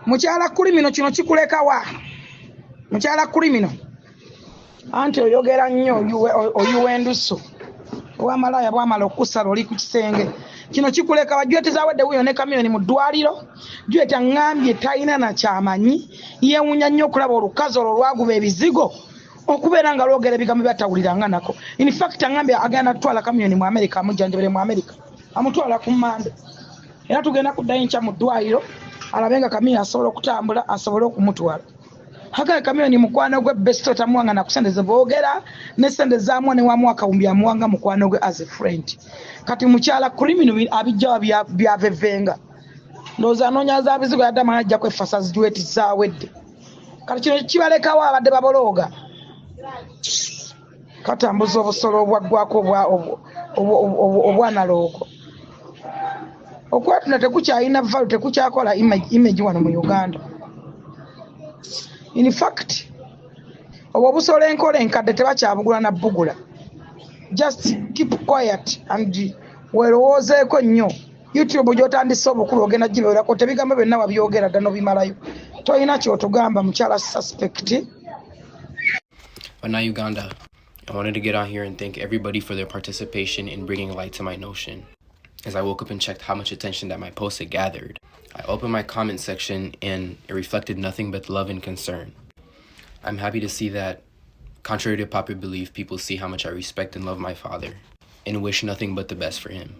Mukyala Kulimino kino kikulekawa. Mukyala Kulimino. Anti oyogera nnyo oyuwenduso. Owamalaya bwamala okusala oli ku kisenge. Kino kikulekawa jwete zawedde wuyo ne Chameleon mu ddwaliro. Jwete ngambye talina na kyamanyi. Yeewunya nnyo okulaba olukazi olwo lwaguba ebizigo. Okubeera nga lwogera ebigambo byatawuliranga nako. In fact ngambye agenda kutwala Chameleon mu America amujjanjabire mu America. Amutwala ku Mande. Era tugenda kuddayo nkya mu ddwaliro alabe nga Chameleon asobola okutambula asobole okumutwala. Haka Chameleon mukwano gwe besto tamuwanga na kusende ze boogera ne sende zaamwa ne wamu akawumbi amuwanga mukwano gwe as a friend. Kati mukyala Kulimino abijja byavevenga. Ndoza anonya za bizigo yadda manajja kwefasa zijuweti zawedde. Kati kino kibalekawo abadde babolooga. Katambuza obusolo obwaggwako obwanaloogo. Okwatuna tekukyalina value tekukyakola image wano mu Uganda. In fact, obusolo enkola enkadde tebakyabugula na bugula. Just keep quiet and werowoozeeko nnyo. YouTube gy'otandise obukulu ogenda gibeerako tebigambo byonna wabyogera ddala n'obimalayo. Toyina ky'otugamba mukyala suspect. But now Uganda, I wanted to get on here and thank everybody for their participation in bringing light to my notion. As I woke up and checked how much attention that my post had gathered, I opened my comment section and it reflected nothing but love and concern. I'm happy to see that, contrary to popular belief, people see how much I respect and love my father and wish nothing but the best for him.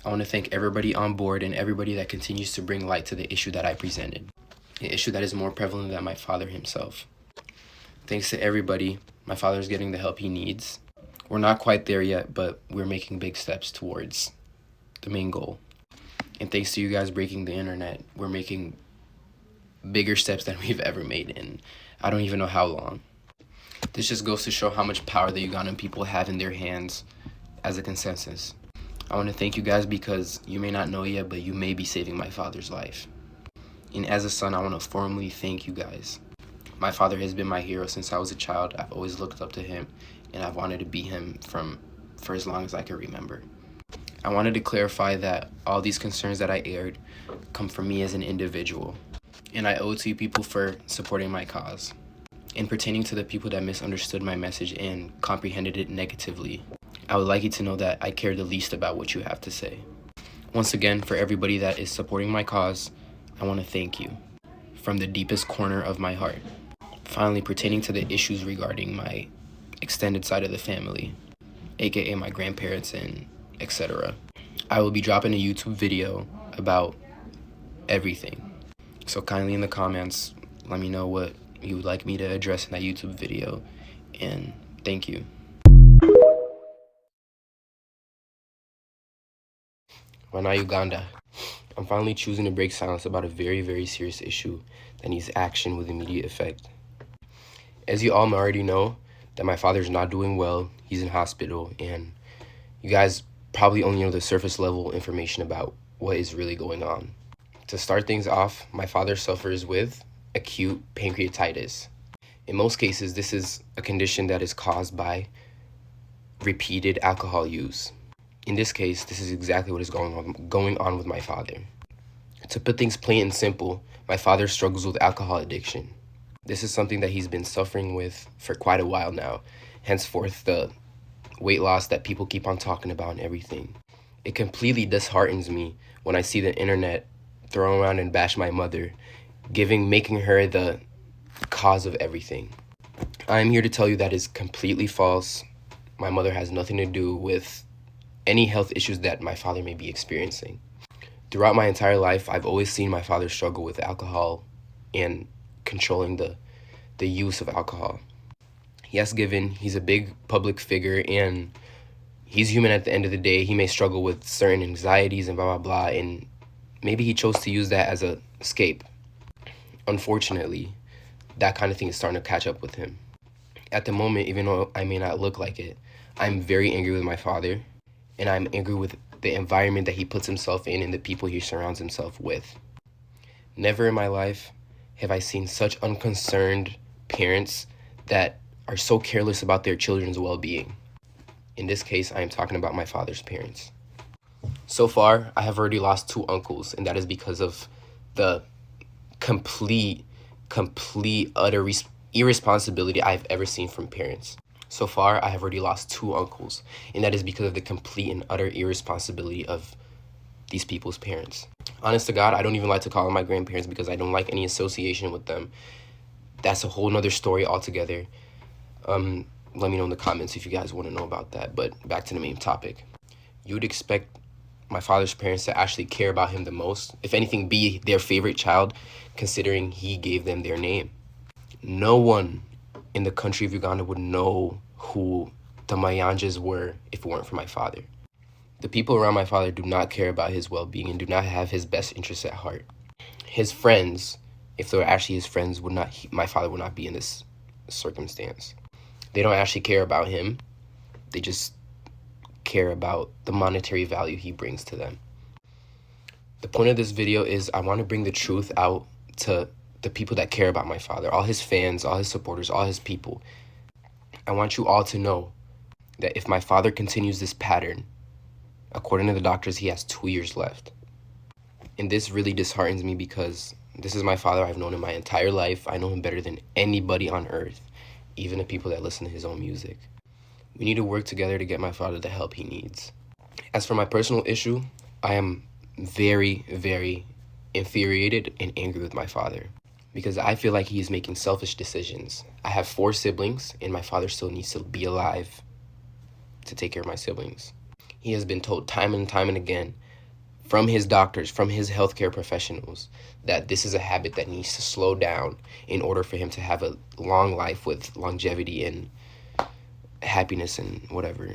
I want to thank everybody on board and everybody that continues to bring light to the issue that I presented, an issue that is more prevalent than my father himself. Thanks to everybody, my father is getting the help he needs. We're not quite there yet, but we're making big steps towards the main goal. And thanks to you guys breaking the internet, we're making bigger steps than we've ever made in I don't even know how long. This just goes to show how much power the Ugandan people have in their hands as a consensus. I want to thank you guys because you may not know yet, but you may be saving my father's life. And as a son, I want to formally thank you guys. My father has been my hero since I was a child. I've always looked up to him, and I've wanted to be him for as long as I can remember. I wanted to clarify that all these concerns that I aired come from me as an individual, and I owe it to you people for supporting my cause. And pertaining to the people that misunderstood my message and comprehended it negatively, I would like you to know that I care the least about what you have to say. Once again, for everybody that is supporting my cause, I want to thank you from the deepest corner of my heart. Finally, pertaining to the issues regarding my extended side of the family, aka my grandparents and etc., I will be dropping a YouTube video about everything. So kindly in the comments, let me know what you would like me to address in that YouTube video, and thank you. Well, now Uganda, I'm finally choosing to break silence about a very, very serious issue that needs action with immediate effect. As you all already know, that my father's not doing well, he's in hospital, and you guys probably only know the surface level information about what is really going on. To start things off, my father suffers with acute pancreatitis. In most cases, this is a condition that is caused by repeated alcohol use. In this case, this is exactly what is going on with my father. To put things plain and simple, my father struggles with alcohol addiction. This is something that he's been suffering with for quite a while now, henceforth the weight loss that people keep on talking about and everything. It completely disheartens me when I see the internet throw around and bash my mother, making her the cause of everything. I am here to tell you that is completely false. My mother has nothing to do with any health issues that my father may be experiencing. Throughout my entire life, I've always seen my father struggle with alcohol and controlling the use of alcohol. Yes, given he's a big public figure and he's human at the end of the day, he may struggle with certain anxieties and blah, blah, blah, and maybe he chose to use that as an escape. Unfortunately, that kind of thing is starting to catch up with him. At the moment, even though I may not look like it, I'm very angry with my father, and I'm angry with the environment that he puts himself in and the people he surrounds himself with. Never in my life have I seen such unconcerned parents that are so careless about their children's well-being. In this case, I am talking about my father's parents. So far, I have already lost 2 uncles, and that is because of the complete, utter irresponsibility I've ever seen from parents. So far, I have already lost 2 uncles, and that is because of the complete and utter irresponsibility of these people's parents. Honest to God, I don't even like to call them my grandparents because I don't like any association with them. That's a whole nother story altogether. Let me know in the comments if you guys want to know about that. But back to the main topic. You would expect my father's parents to actually care about him the most. If anything, be their favorite child, considering he gave them their name. No one in the country of Uganda would know who the Mayanjas were if it weren't for my father. The people around my father do not care about his well-being and do not have his best interests at heart. His friends, if they were actually his friends, my father would not be in this circumstance. They don't actually care about him. They just care about the monetary value he brings to them. The point of this video is I want to bring the truth out to the people that care about my father, all his fans, all his supporters, all his people. I want you all to know that if my father continues this pattern, according to the doctors, he has 2 years left. And this really disheartens me because this is my father. I've known him my entire life. I know him better than anybody on earth, even the people that listen to his own music. We need to work together to get my father the help he needs. As for my personal issue, I am very, very infuriated and angry with my father because I feel like he is making selfish decisions. I have 4 siblings, and my father still needs to be alive to take care of my siblings. He has been told time and time and again from his doctors, from his healthcare professionals, that this is a habit that needs to slow down in order for him to have a long life with longevity and happiness and whatever.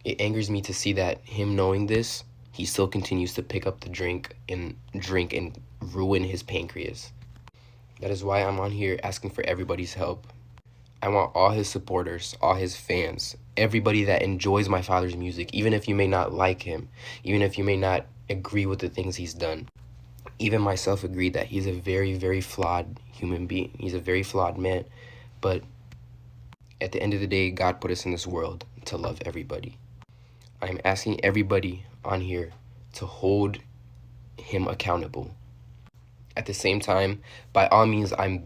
It angers me to see that him knowing this, he still continues to pick up the drink and ruin his pancreas. That is why I'm on here asking for everybody's help. I want all his supporters, all his fans, everybody that enjoys my father's music, even if you may not like him, even if you may not agree with the things he's done. Even myself agreed that he's a very, very flawed human being. He's a very flawed man. But at the end of the day, God put us in this world to love everybody. I'm asking everybody on here to hold him accountable. At the same time, by all means, I'm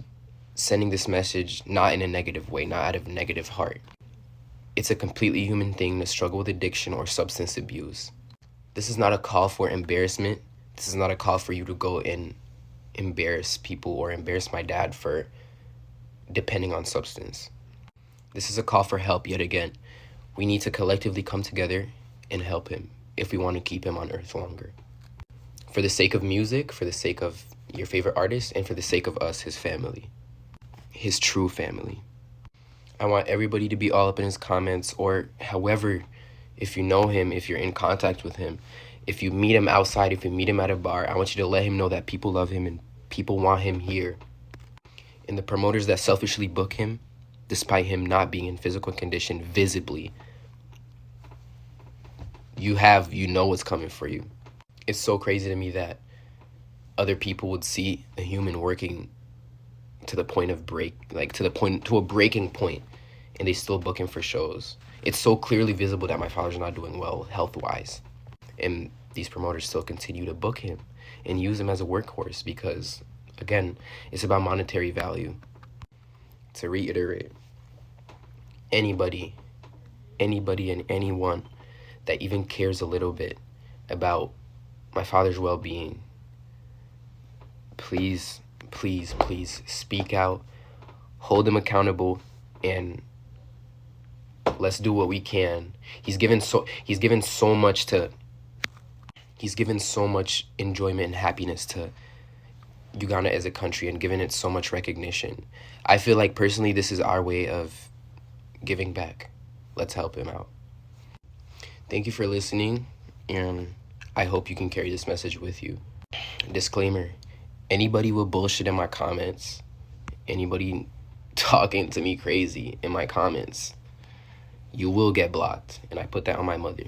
sending this message not in a negative way, not out of a negative heart. It's a completely human thing to struggle with addiction or substance abuse. This is not a call for embarrassment. This is not a call for you to go and embarrass people or embarrass my dad for depending on substance. This is a call for help yet again. We need to collectively come together and help him if we want to keep him on earth longer. For the sake of music, for the sake of your favorite artist, and for the sake of us, his family. His true family. I want everybody to be all up in his comments, or however, if you know him, if you're in contact with him, if you meet him outside, if you meet him at a bar, I want you to let him know that people love him and people want him here. And the promoters that selfishly book him, despite him not being in physical condition visibly, you know what's coming for you. It's so crazy to me that other people would see a human working to a breaking point, and they still book him for shows. It's so clearly visible that my father's not doing well health-wise, and these promoters still continue to book him and use him as a workhorse because, again, it's about monetary value. To reiterate, anybody and anyone that even cares a little bit about my father's well-being, please speak out, hold him accountable, and let's do what we can. He's given so much enjoyment and happiness to Uganda as a country and given it so much recognition. I feel like personally this is our way of giving back. Let's help him out. Thank you for listening, and I hope you can carry this message with you. Disclaimer, anybody with bullshit in my comments, anybody talking to me crazy in my comments, you will get blocked, and I put that on my mother.